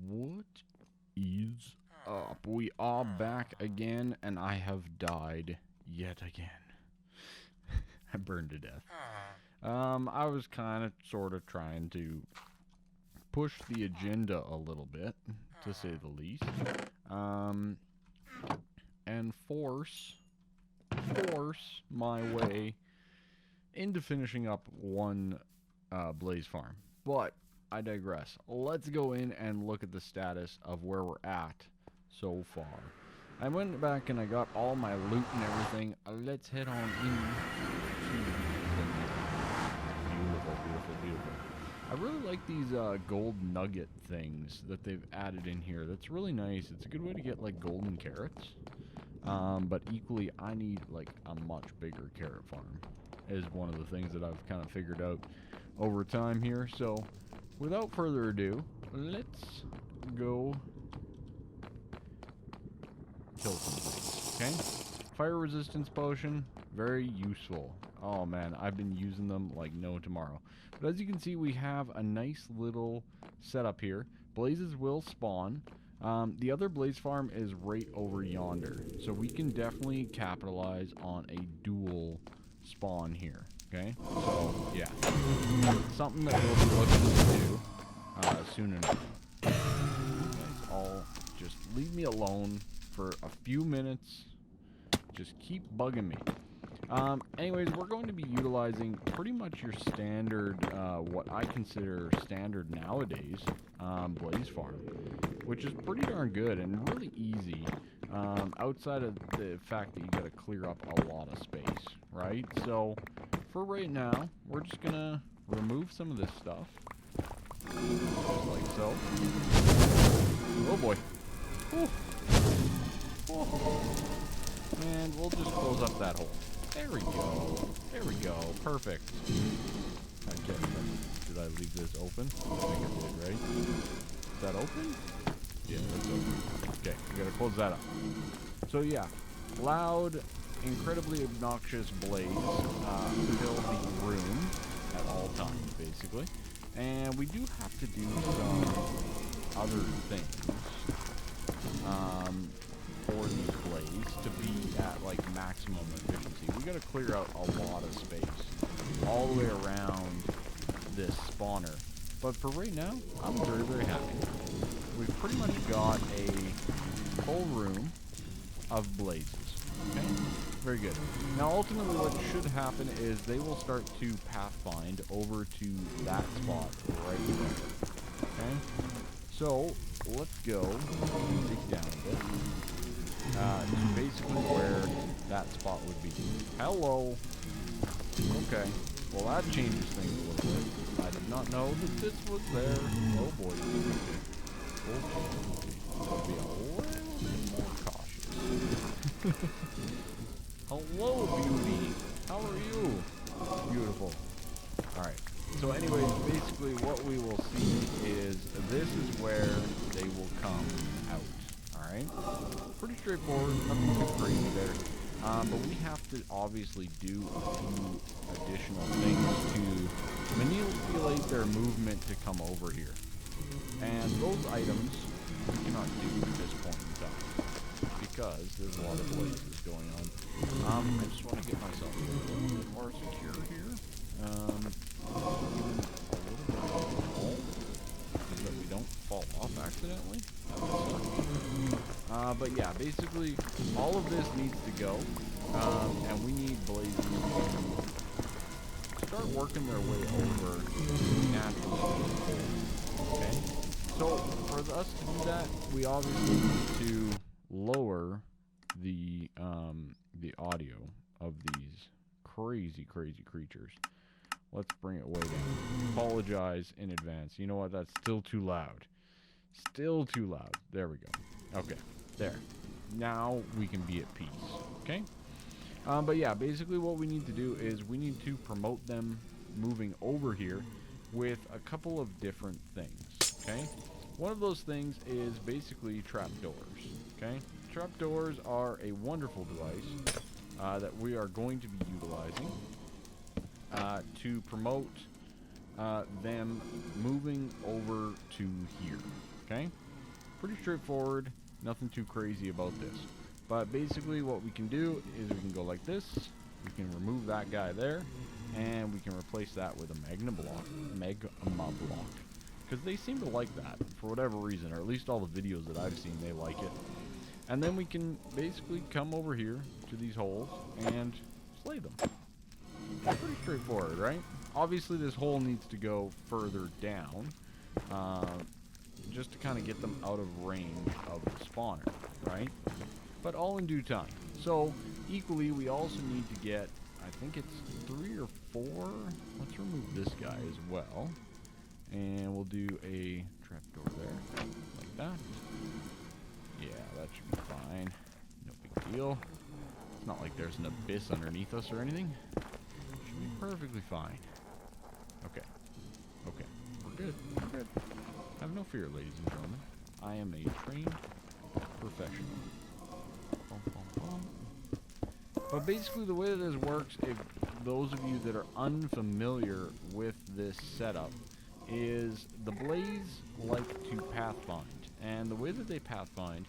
What is up? We are back again, and I have died yet again. I burned to death. I was kind of, sort of trying to push the agenda a little bit, to say the least. And force my way into finishing up one Blaze Farm. But I digress. Let's go in and look at the status of where we're at so far. I went back and I got all my loot and everything. Let's head on in. Beautiful, beautiful, beautiful. I really like these gold nugget things that they've added in here. That's really nice. It's a good way to get like golden carrots. But equally, I need like a much bigger carrot farm. Is one of the things that I've kind of figured out over time here. So, without further ado, let's go kill some things, okay? Fire resistance potion, very useful. Oh man, I've been using them like no tomorrow. But as you can see, we have a nice little setup here. Blazes will spawn. The other blaze farm is right over yonder. So we can definitely capitalize on a dual spawn here, okay? So, yeah. Something that we'll be looking to do soon enough. You guys all just leave me alone for a few minutes. Just keep bugging me. Anyways, we're going to be utilizing pretty much your standard, what I consider standard nowadays, blaze farm, which is pretty darn good and really easy, outside of the fact that you gotta clear up a lot of space, right? So, for right now, we're just gonna remove some of this stuff, just like so. Oh boy. Whew. And we'll just close up that hole. There we go. There we go. Perfect. Okay. Did I leave this open? I think I did, right? Is that open? Yeah, that's open. Okay, we gotta close that up. So yeah, loud, incredibly obnoxious blaze fill the room at all times, basically. And we do have to do some other things for the blaze to be at like maximum efficiency. We gotta clear out a lot of space all the way around this spawner. But for right now, I'm very, very happy. We've pretty much got a whole room of blazes. Okay? Very good. Now ultimately what should happen is they will start to pathfind over to that spot right there. Okay? So let's go dig down a bit. To basically where that spot would be. Hello. Okay. Well, that changes things a little bit. I did not know that this was there. Oh boy. Okay. I'll be a little bit more cautious. Hello, beauty. How are you? Beautiful. Alright. So anyways, basically what we will see is this is where they will come out. Alright? Pretty straightforward, nothing too crazy there. But we have to obviously do a few additional things to manipulate their movement to come over here. And those items we cannot do at this point in time, because there's a lot of blazes going on. I just want to get myself a little bit more secure here. Even a little bit of wall, so that we don't fall off accidentally. But yeah, basically, all of this needs to go, and we need blazes to start working their way over naturally. Okay? So, for us to do that, we obviously need to lower the audio of these crazy, crazy creatures. Let's bring it way down. Apologize in advance. You know what? That's still too loud. Still too loud. There we go. Okay. There. Now we can be at peace. Okay? But yeah, basically what we need to do is we need to promote them moving over here with a couple of different things. Okay? One of those things is basically trapdoors. Okay? Trapdoors are a wonderful device that we are going to be utilizing to promote them moving over to here. Okay? Pretty straightforward. Nothing too crazy about this. But basically what we can do is we can go like this. We can remove that guy there. And we can replace that with a magma block. Because they seem to like that for whatever reason. Or at least all the videos that I've seen, they like it. And then we can basically come over here to these holes and slay them. Pretty straightforward, right? Obviously this hole needs to go further down. Just to kind of get them out of range of the spawner, right? But all in due time. So, equally, we also need to get, I think it's 3 or 4. Let's remove this guy as well. And we'll do a trapdoor there, like that. Yeah, that should be fine. No big deal. It's not like there's an abyss underneath us or anything. Should be perfectly fine. Okay. Okay. We're good. We're good. Have no fear, ladies and gentlemen. I am a trained professional. But basically the way that this works, if those of you that are unfamiliar with this setup, is the Blaze like to pathfind. And the way that they pathfind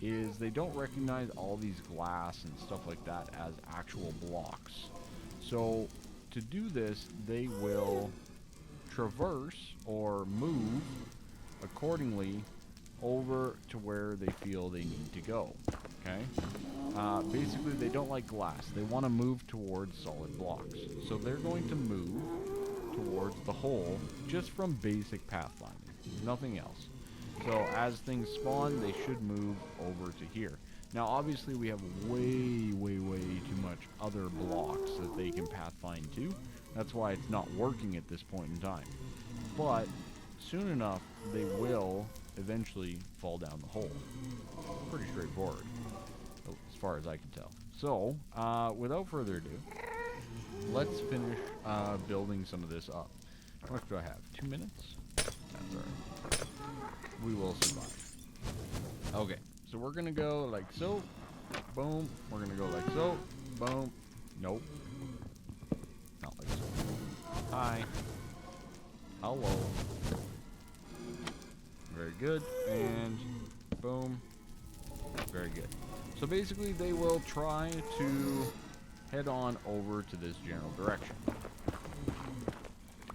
is they don't recognize all these glass and stuff like that as actual blocks. So to do this, they will traverse or move accordingly over to where they feel they need to go. Okay? Basically, they don't like glass. They want to move towards solid blocks. So they're going to move towards the hole just from basic pathfinding. Nothing else. So as things spawn, they should move over to here. Now, obviously, we have way, way, way too much other blocks that they can pathfind to. That's why it's not working at this point in time. But soon enough, they will eventually fall down the hole. Pretty straightforward, as far as I can tell. So, without further ado, let's finish building some of this up. How much do I have? 2 minutes? That's alright. We will survive. Okay, so we're gonna go like so. Boom. We're gonna go like so. Boom. Nope. Not like so. Hi. Hello. Very good. And boom. Very good. So basically they will try to head on over to this general direction.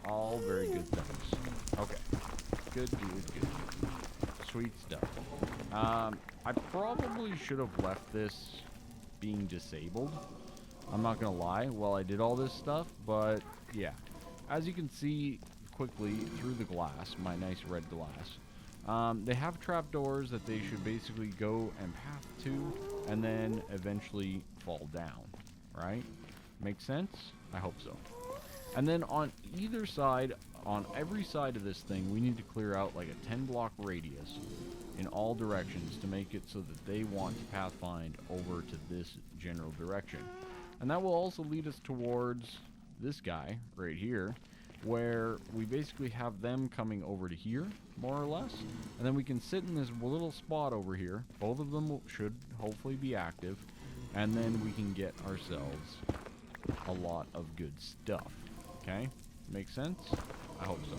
All very good things. Okay. Good, good, good. Sweet stuff. I probably should have left this being disabled. I'm not gonna lie while I did all this stuff, but yeah. As you can see quickly through the glass, my nice red glass, they have trapdoors that they should basically go and path to, and then eventually fall down, right? Make sense? I hope so. And then on either side, on every side of this thing, we need to clear out like a 10 block radius in all directions to make it so that they want to pathfind over to this general direction. And that will also lead us towards this guy right here, where we basically have them coming over to here, more or less. And then we can sit in this little spot over here. Both of them should hopefully be active. And then we can get ourselves a lot of good stuff. Okay? Make sense? I hope so.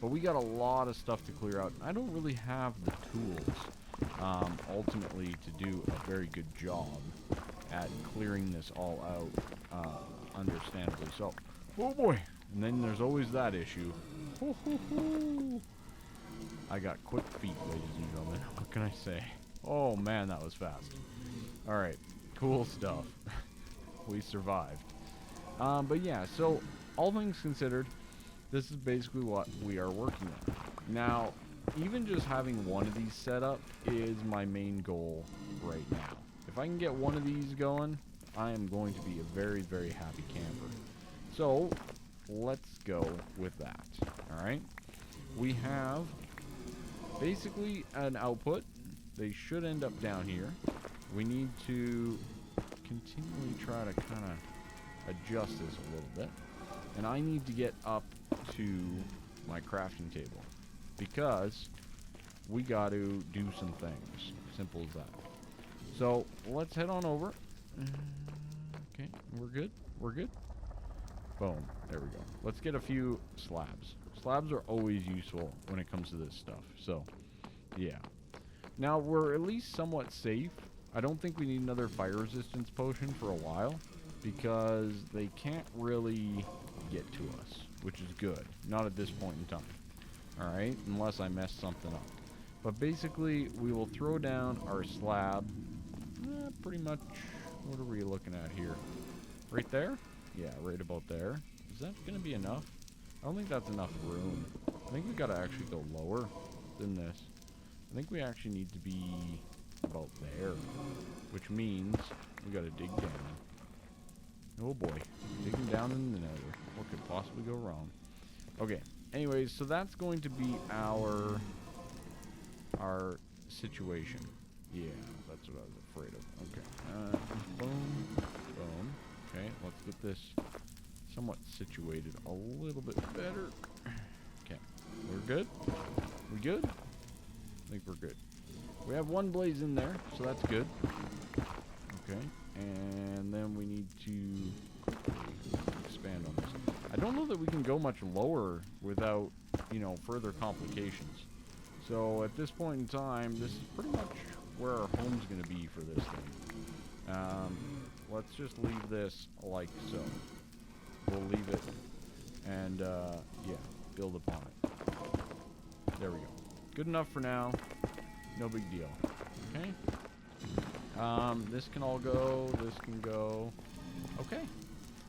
But we got a lot of stuff to clear out. I don't really have the tools, ultimately, to do a very good job at clearing this all out, understandably so. Oh boy! And then there's always that issue. Hoo, hoo, hoo. I got quick feet, ladies and gentlemen. What can I say? Oh man, that was fast. Alright, cool stuff. We survived. But yeah, so all things considered, this is basically what we are working on. Now, even just having one of these set up is my main goal right now. If I can get one of these going, I am going to be a very, very happy camper. So, let's go with that. Alright? We have basically an output. They should end up down here. We need to continually try to kind of adjust this a little bit. And I need to get up to my crafting table, because we got to do some things. Simple as that. So let's head on over. Okay, we're good. We're good. Boom. There we go. Let's get a few slabs. Slabs are always useful when it comes to this stuff. So Yeah. Now, we're at least somewhat safe. I don't think we need another fire resistance potion for a while, because they can't really get to us, which is good. Not at this point in time. Alright? Unless I mess something up. But basically, we will throw down our slab. Pretty much, what are we looking at here? Right there? Yeah, right about there. Is that going to be enough? I don't think that's enough room. I think we got to actually go lower than this. I think we actually need to be about there, which means we got to dig down. Oh boy, digging down in the nether. What could possibly go wrong? Okay, anyways, so that's going to be our situation. Yeah, that's what I was afraid of. Okay, boom, boom. Okay, let's get this somewhat situated a little bit better. Okay, we're good? We good? I think we're good. We have one blaze in there, so that's good. Okay, and then we need to expand on this. I don't know that we can go much lower without, you know, further complications. So at this point in time, this is pretty much where our home's going to be for this thing. Let's just leave this like so. We'll leave it and, yeah, build upon it. There we go. Good enough for now. No big deal. Okay. This can all go. This can go. Okay.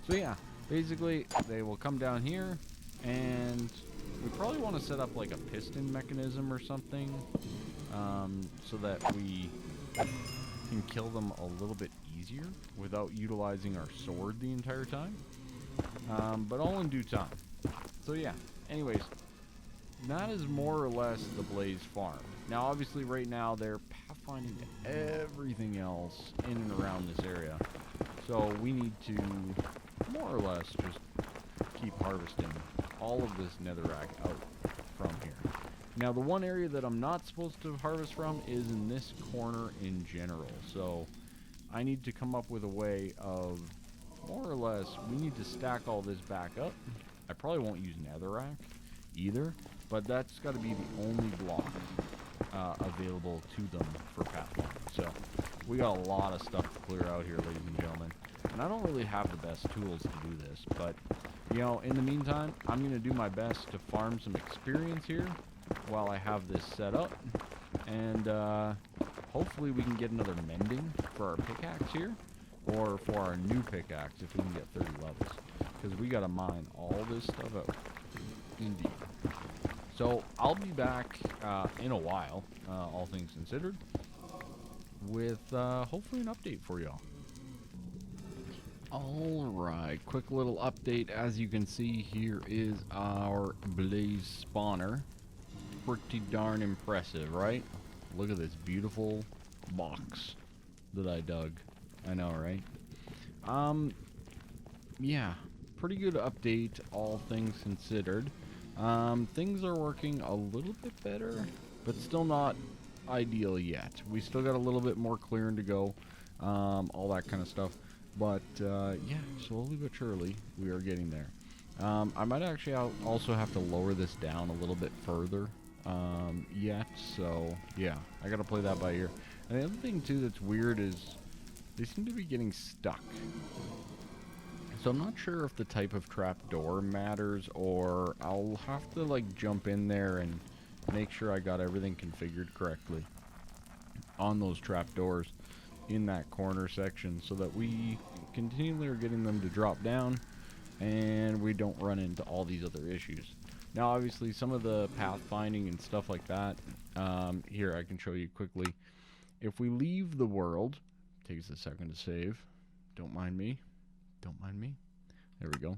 So yeah, basically they will come down here, and we probably want to set up like a piston mechanism or something, so that we can kill them a little bit easier without utilizing our sword the entire time. But all in due time. So yeah. Anyways, that is more or less the Blaze farm. Now, obviously, right now they're pathfinding to everything else in and around this area. So we need to more or less just keep harvesting all of this netherrack out from here. Now, the one area that I'm not supposed to harvest from is in this corner in general. So I need to come up with a way of, more or less, we need to stack all this back up. I probably won't use netherrack either, but that's got to be the only block available to them for pathfinding. So we got a lot of stuff to clear out here, ladies and gentlemen. And I don't really have the best tools to do this, but, you know, in the meantime, I'm going to do my best to farm some experience here while I have this set up. And hopefully we can get another mending for our pickaxe here, or for our new pickaxe if we can get 30 levels. Because we got to mine all this stuff out. Indeed. So I'll be back in a while, all things considered, with hopefully an update for y'all. Alright, quick little update. As you can see, here is our blaze spawner. Pretty darn impressive, right? Look at this beautiful box that I dug. I know, right? Yeah, pretty good update, all things considered. Things are working a little bit better, but still not ideal yet. We still got a little bit more clearing to go, all that kind of stuff. But, yeah, slowly but surely, we are getting there. I might actually also have to lower this down a little bit further, yet, so, yeah, I gotta play that by ear. And the other thing, too, that's weird is they seem to be getting stuck. So I'm not sure if the type of trapdoor matters, or I'll have to, like, jump in there and make sure I got everything configured correctly on those trapdoors in that corner section, so that we continually are getting them to drop down and we don't run into all these other issues. Now, obviously, some of the pathfinding and stuff like that, here, I can show you quickly. If we leave the world, takes a second to save, don't mind me. Don't mind me. There we go.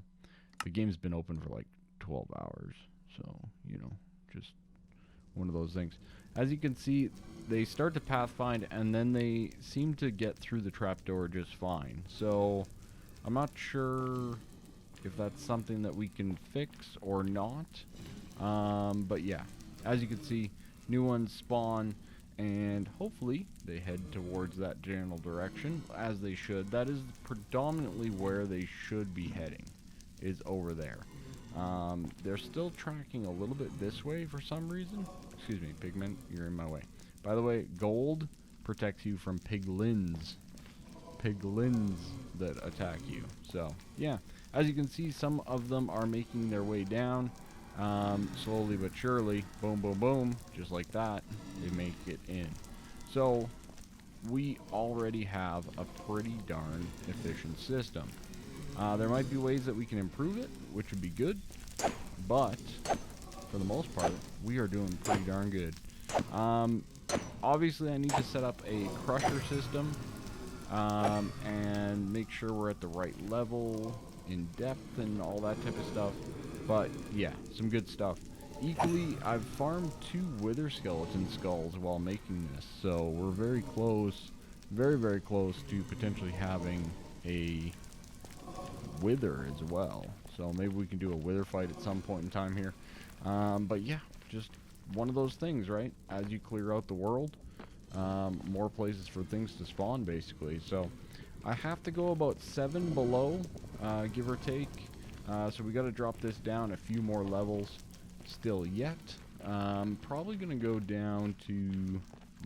The game's been open for like 12 hours. So, you know, just one of those things. As you can see, they start to pathfind and then they seem to get through the trapdoor just fine. So, I'm not sure if that's something that we can fix or not. But yeah, as you can see, new ones spawn. And hopefully they head towards that general direction, as they should. That is predominantly where they should be heading, is over there. They're still tracking a little bit this way for some reason. Excuse me, pigmen, you're in my way. By the way, gold protects you from piglins. Piglins that attack you. So, yeah. As you can see, some of them are making their way down. Slowly but surely. Boom, boom, boom. Just like that. They make it in. So, we already have a pretty darn efficient system. There might be ways that we can improve it, which would be good. But, for the most part, we are doing pretty darn good. Obviously, I need to set up a crusher system. And make sure we're at the right level in depth and all that type of stuff. But yeah, some good stuff. Equally, I've farmed 2 wither skeleton skulls while making this, so we're very close, very, very close to potentially having a wither as well. So maybe we can do a wither fight at some point in time here. But yeah, just one of those things, right? As you clear out the world, more places for things to spawn, basically. So I have to go about 7 below, give or take. So we got to drop this down a few more levels still yet. Probably going to go down to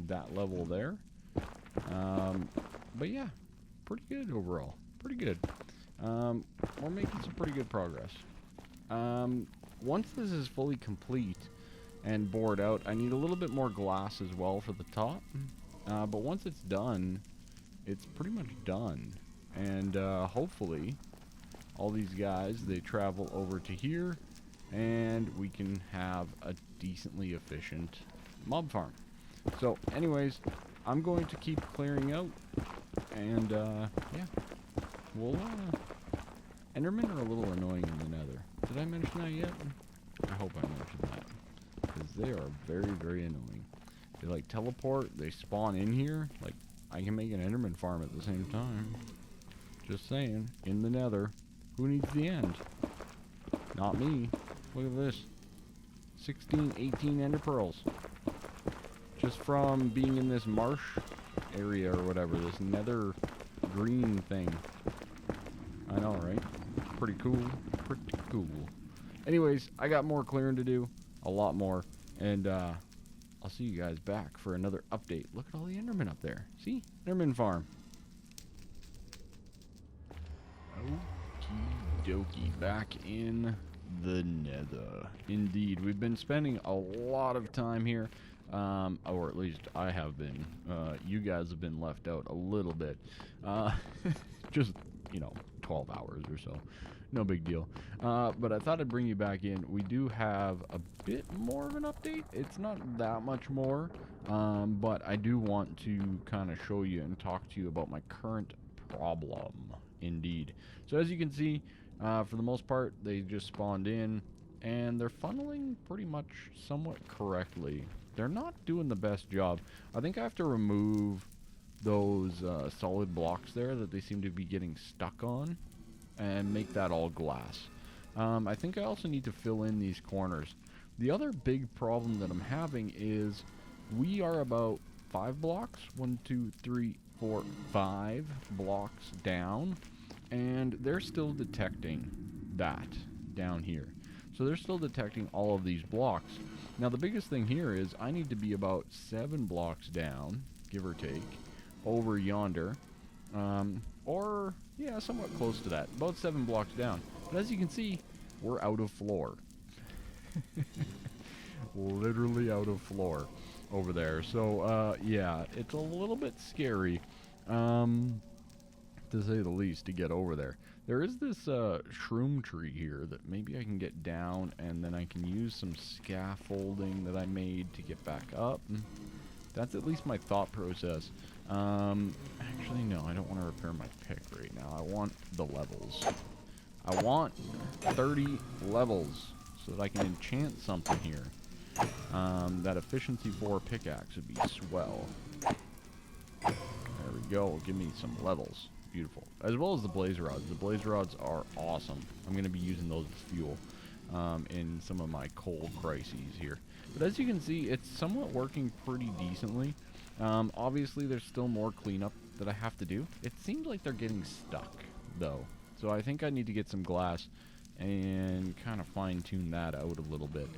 that level there. But yeah, pretty good overall. Pretty good. We're making some pretty good progress. Once this is fully complete and bored out, I need a little bit more glass as well for the top. But once it's done, it's pretty much done. And hopefully all these guys, they travel over to here and we can have a decently efficient mob farm. So anyways, I'm going to keep clearing out and yeah, we'll Endermen are a little annoying in the nether. Did I mention that yet? I hope I mentioned that, because they are very, very annoying. They like teleport, they spawn in here. Like, I can make an Enderman farm at the same time. Just saying, in the nether. Who needs the end? Not me. Look at this. 16, 18 ender pearls. Just from being in this marsh area or whatever, this nether green thing. I know, right? Pretty cool. Pretty cool. Anyways, I got more clearing to do. A lot more. And, I'll see you guys back for another update. Look at all the Endermen up there. See? Enderman Farm. Okie dokie. Back in the nether. Indeed. We've been spending a lot of time here. Or at least I have been. You guys have been left out a little bit. Just, 12 hours or so. No big deal. But I thought I'd bring you back in. We do have a bit more of an update. It's not that much more, but I do want to kind of show you and talk to you about my current problem. Indeed. So as you can see, for the most part, they just spawned in, and they're funneling pretty much somewhat correctly. They're not doing the best job. I think I have to remove those solid blocks there that they seem to be getting stuck on, and make that all glass. I think I also need to fill in these corners. The other big problem that I'm having is we are about 5 blocks, 1, 2, 3, 4, 5 blocks down, and they're still detecting that down here. So they're still detecting all of these blocks. Now the biggest thing here is I need to be about 7 blocks down, give or take, over yonder. Or, yeah, somewhat close to that. About 7 blocks down. But as you can see, we're out of floor. Literally out of floor over there. So, yeah, it's a little bit scary, to say the least, to get over there. There is this shroom tree here that maybe I can get down, and then I can use some scaffolding that I made to get back up. That's at least my thought process. Actually, no, I don't want to repair my pick right now. I want the levels. I want 30 levels so that I can enchant something here. That efficiency 4 pickaxe would be swell. There we go. Give me some levels. Beautiful. As well as the blaze rods. The blaze rods are awesome. I'm going to be using those as fuel in some of my coal crises here. But as you can see, it's somewhat working pretty decently. Obviously, there's still more cleanup that I have to do. It seems like they're getting stuck, though. So I think I need to get some glass and kind of fine-tune that out a little bit.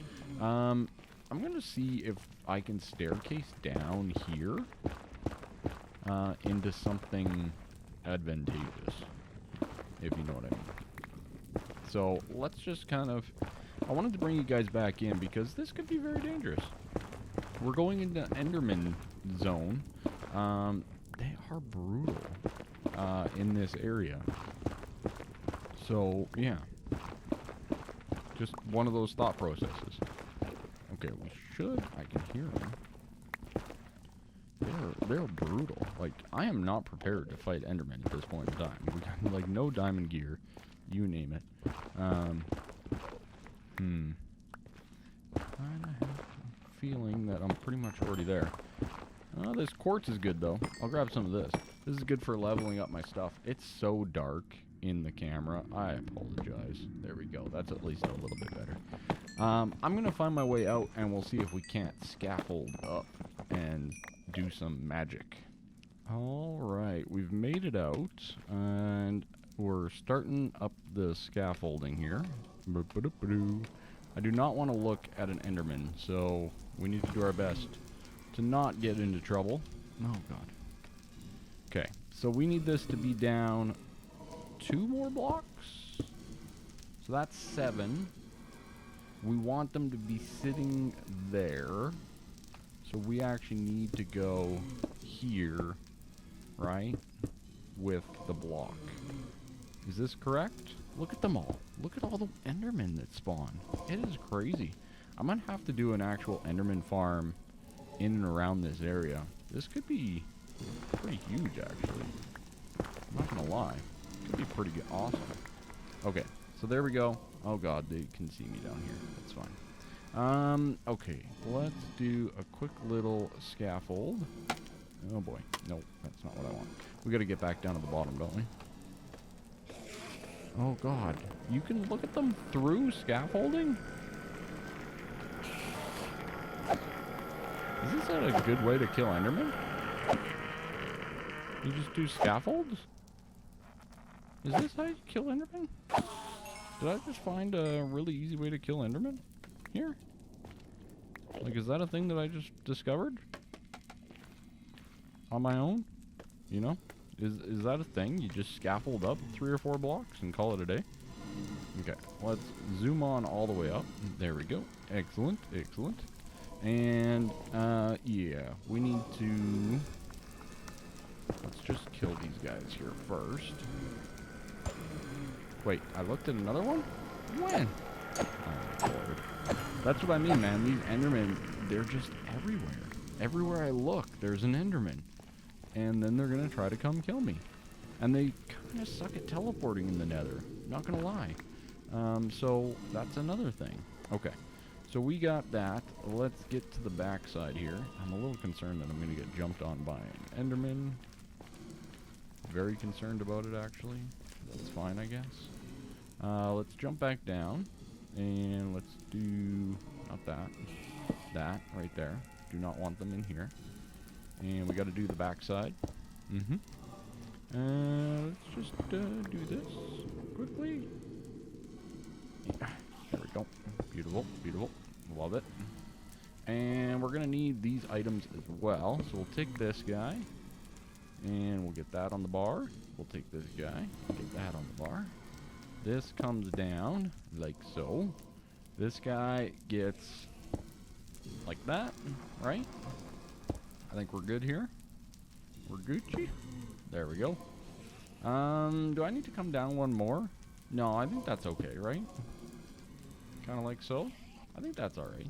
I'm going to see if I can staircase down here into something advantageous, if you know what I mean. So let's just kind of... I wanted to bring you guys back in because this could be very dangerous. We're going into Enderman Zone. They are brutal in this area. So, yeah. Just one of those thought processes. Okay, we should... I can hear them. They're brutal. Like, I am not prepared to fight Enderman at this point in time. We got, like, no diamond gear. You name it. Kinda have a feeling that I'm pretty much already there. This quartz is good, though. I'll grab some of this. This is good for leveling up my stuff. It's so dark in the camera. I apologize. There we go. That's at least a little bit better. I'm going to find my way out, and we'll see if we can't scaffold up and do some magic. Alright, we've made it out, and we're starting up the scaffolding here. I do not want to look at an Enderman, so we need to do our best to not get into trouble. Oh, God. Okay, so we need this to be down 2 more blocks. So that's 7. We want them to be sitting there. So we actually need to go here, right, with the block. Is this correct? Look at them all. Look at all the Endermen that spawn. It is crazy. I'm going to have to do an actual Enderman farm in and around this area. This could be pretty huge, actually. I'm not going to lie. It could be pretty good. Awesome. Okay, so there we go. Oh, God, they can see me down here. That's fine. Okay, let's do a quick little scaffold. Oh, boy. Nope, that's not what I want. We got to get back down to the bottom, don't we? Oh, God. You can look at them through scaffolding? Is this a good way to kill Enderman? You just do scaffolds? Is this how you kill Enderman? Did I just find a really easy way to kill Enderman? Here? Like, is that a thing that I just discovered? On my own? You know? Is that a thing? You just scaffold up 3 or 4 blocks and call it a day? Okay, let's zoom on all the way up. There we go. Excellent, excellent. And, yeah, we need to... Let's just kill these guys here first. Wait, I looked at another one? When? Oh, Lord. That's what I mean, man. These Endermen, they're just everywhere. Everywhere I look, there's an Enderman. And then they're going to try to come kill me. And they kind of suck at teleporting in the nether. Not going to lie. So that's another thing. Okay. So we got that. Let's get to the backside here. I'm a little concerned that I'm going to get jumped on by an Enderman. Very concerned about it, actually. That's fine, I guess. Let's jump back down. And let's do... Not that. That right there. Do not want them in here. And we got to do the backside. Let's just do this quickly. Yeah, there we go. Beautiful, beautiful. Love it. And we're going to need these items as well. So we'll take this guy. And we'll get that on the bar. We'll take this guy. Get that on the bar. This comes down like so. This guy gets like that, right? I think we're good here. We're Gucci. There we go. Do I need to come down one more? No, I think that's okay, right? Kind of like so. I think that's alright.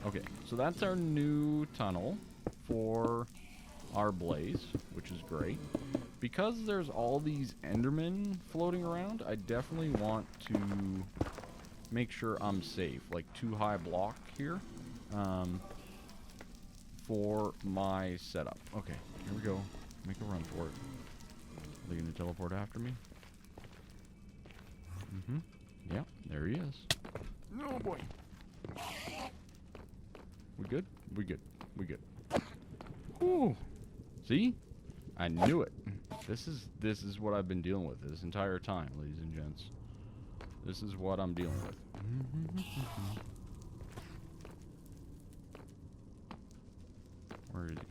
Okay, so that's our new tunnel for our blaze, which is great. Because there's all these Endermen floating around, I definitely want to make sure I'm safe. Like 2 high block here. For my setup. Okay, here we go. Make a run for it. Are they going to teleport after me? Yeah, there he is. No, boy. We good? We good. We good. Whew. See? I knew it. This is what I've been dealing with this entire time, ladies and gents. This is what I'm dealing with. Where is he?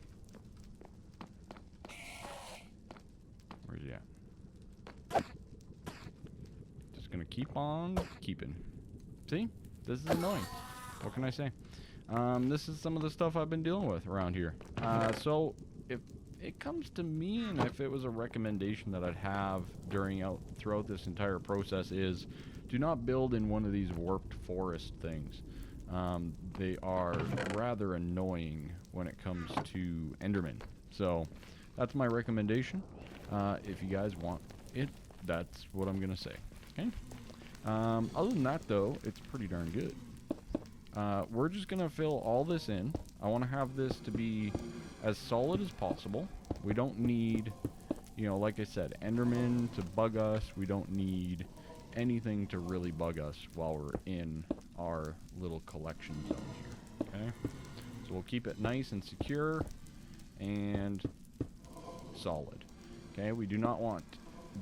Where's he at? Just gonna keep on keeping. See? This is annoying. What can I say? This is some of the stuff I've been dealing with around here. So if it comes to me, and if it was a recommendation that I'd have throughout this entire process, is do not build in one of these warped forest things. They are rather annoying when it comes to Enderman. So that's my recommendation. If you guys want it, that's what I'm gonna say. Okay. Other than that, though, it's pretty darn good. We're just gonna fill all this in. I want to have this to be as solid as possible. We don't need, you know, like I said, Enderman to bug us. We don't need anything to really bug us while we're in our little collection zone here. Okay, so we'll keep it nice and secure and solid. Okay, we do not want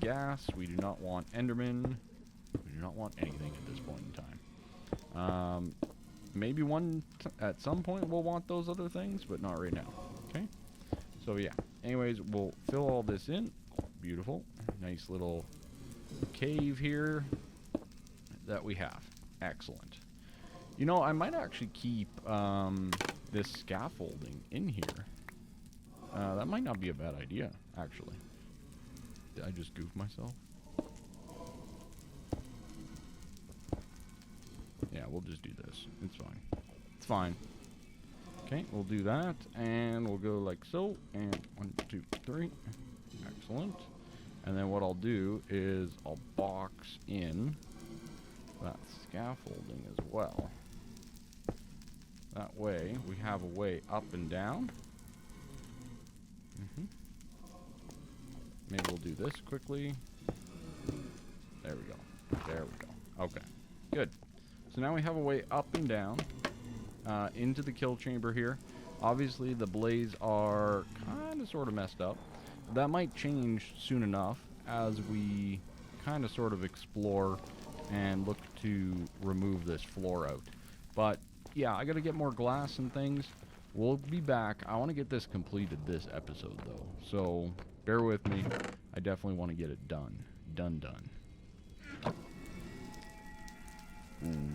gas. We do not want Enderman. We do not want anything at this point in time. Maybe at some point we'll want those other things, but not right now. Okay, so yeah. Anyways, we'll fill all this in. Beautiful, nice little cave here that we have. Excellent. You know, I might actually keep this scaffolding in here. That might not be a bad idea, actually. Did I just goof myself? Yeah, we'll just do this. It's fine. It's fine. Okay, we'll do that, and we'll go like so, and 1, 2, 3. Excellent. And then what I'll do is I'll box in that scaffolding as well. That way, we have a way up and down. Maybe we'll do this quickly. There we go. There we go. Okay, good. So now we have a way up and down into the kill chamber here. Obviously, the blaze are kind of sort of messed up. That might change soon enough as we kind of sort of explore and look to remove this floor out. But yeah, I gotta get more glass and things. We'll be back. I want to get this completed this episode though, so bear with me. I definitely want to get it done. Done.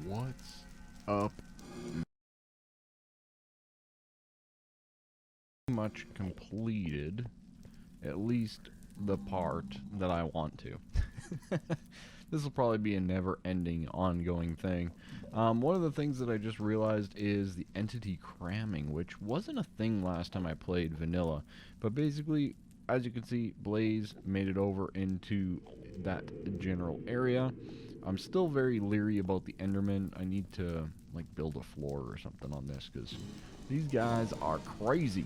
What's up? Much completed, at least the part that I want to. This will probably be a never-ending, ongoing thing. One of the things that I just realized is the entity cramming, which wasn't a thing last time I played vanilla. But basically, as you can see, Blaze made it over into that general area. I'm still very leery about the Enderman. I need to like build a floor or something on this because these guys are crazy.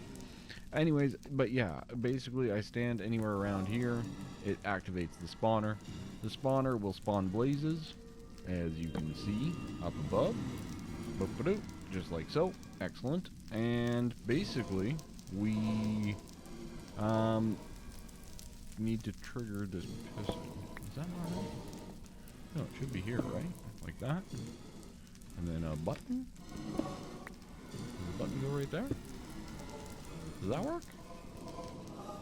Anyways, but yeah, basically I stand anywhere around here, it activates the spawner. The spawner will spawn blazes, as you can see up above. Boop-a-doop, just like so. Excellent. And basically, we need to trigger this piston. Is that not right? No, it should be here, right? Like that. And then a button. Does the button go right there? Does that work?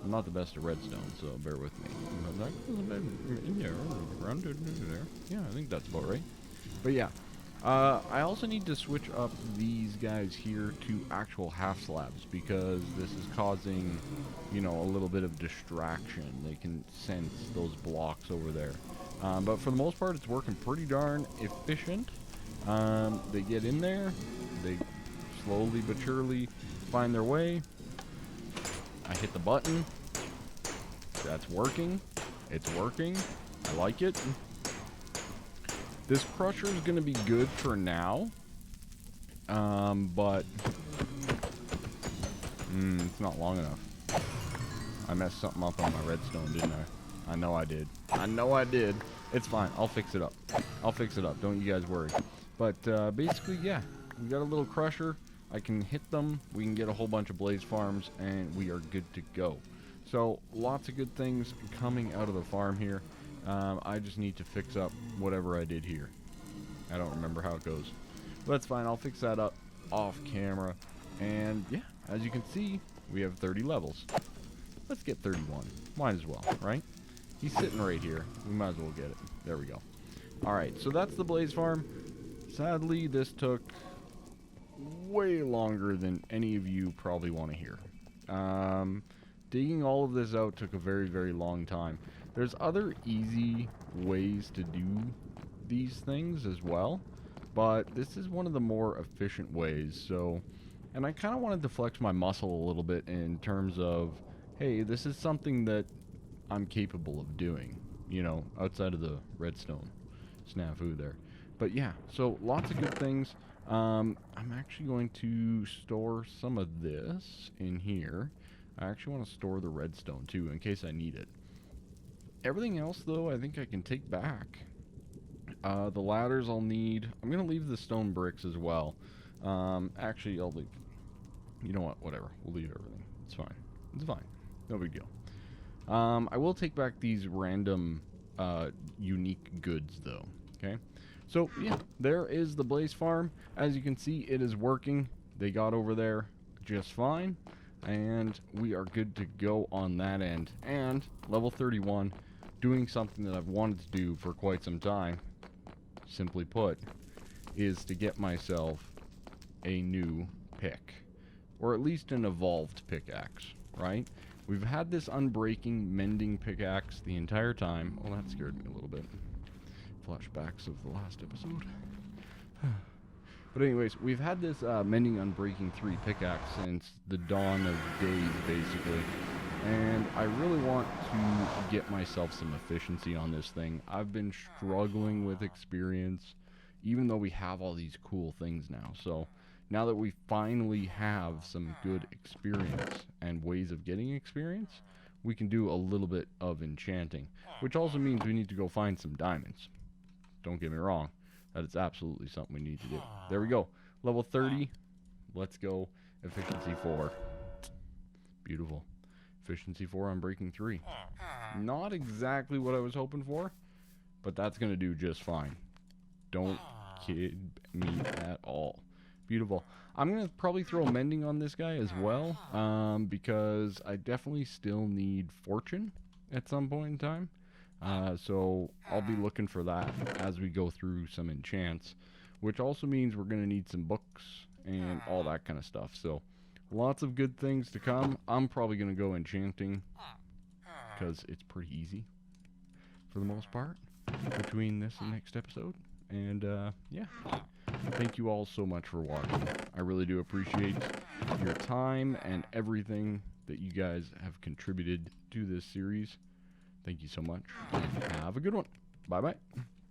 I'm not the best at redstone, so bear with me. In there, around there. Yeah, I think that's about right. But yeah, I also need to switch up these guys here to actual half slabs because this is causing, you know, a little bit of distraction. They can sense those blocks over there. But for the most part, it's working pretty darn efficient. They get in there, they slowly but surely find their way. I hit the button. That's working. It's working. I like it. This crusher is going to be good for now. But it's not long enough. I messed something up on my redstone, didn't I? I know I did. I know I did. It's fine. I'll fix it up. I'll fix it up. Don't you guys worry. But basically, yeah. We got a little crusher. I can hit them, we can get a whole bunch of blaze farms, and we are good to go. So, lots of good things coming out of the farm here. I just need to fix up whatever I did here. I don't remember how it goes. But that's fine, I'll fix that up off camera. And, yeah, as you can see, we have 30 levels. Let's get 31. Might as well, right? He's sitting right here. We might as well get it. There we go. Alright, so that's the Blaze Farm. Sadly, this took way longer than any of you probably want to hear. Digging all of this out took a very, very long time. There's other easy ways to do these things as well, but this is one of the more efficient ways. So, and I kind of wanted to flex my muscle a little bit in terms of, hey, this is something that I'm capable of doing, you know, outside of the redstone snafu there. But yeah, so lots of good things. I'm actually going to store some of this in here. I actually want to store the redstone too, in case I need it. Everything else, though, I think I can take back. The ladders I'll need. I'm going to leave the stone bricks as well. Actually, I'll leave. You know what? Whatever. We'll leave everything. It's fine. It's fine. No big deal. I will take back these random unique goods, though. Okay? So, yeah, there is the Blaze Farm. As you can see, it is working. They got over there just fine. And we are good to go on that end. And level 31, doing something that I've wanted to do for quite some time, simply put, is to get myself a new pick. Or at least an evolved pickaxe, right? We've had this unbreaking, mending pickaxe the entire time. Oh, that scared me a little bit. Flashbacks of the last episode. But anyways, we've had this mending unbreaking 3 pickaxe since the dawn of days, basically. And I really want to get myself some efficiency on this thing. I've been struggling with experience, even though we have all these cool things now. So now that we finally have some good experience and ways of getting experience, we can do a little bit of enchanting, which also means we need to go find some diamonds. Don't get me wrong. That is absolutely something we need to do. There we go. Level 30. Let's go. Efficiency 4. Beautiful. Efficiency 4 on breaking 3. Not exactly what I was hoping for, but that's going to do just fine. Don't kid me at all. Beautiful. I'm going to probably throw mending on this guy as well, because I definitely still need fortune at some point in time. So I'll be looking for that as we go through some enchants, which also means we're going to need some books and all that kind of stuff. So lots of good things to come. I'm probably going to go enchanting because it's pretty easy for the most part between this and next episode. And yeah, thank you all so much for watching. I really do appreciate your time and everything that you guys have contributed to this series. Thank you so much, and have a good one. Bye-bye.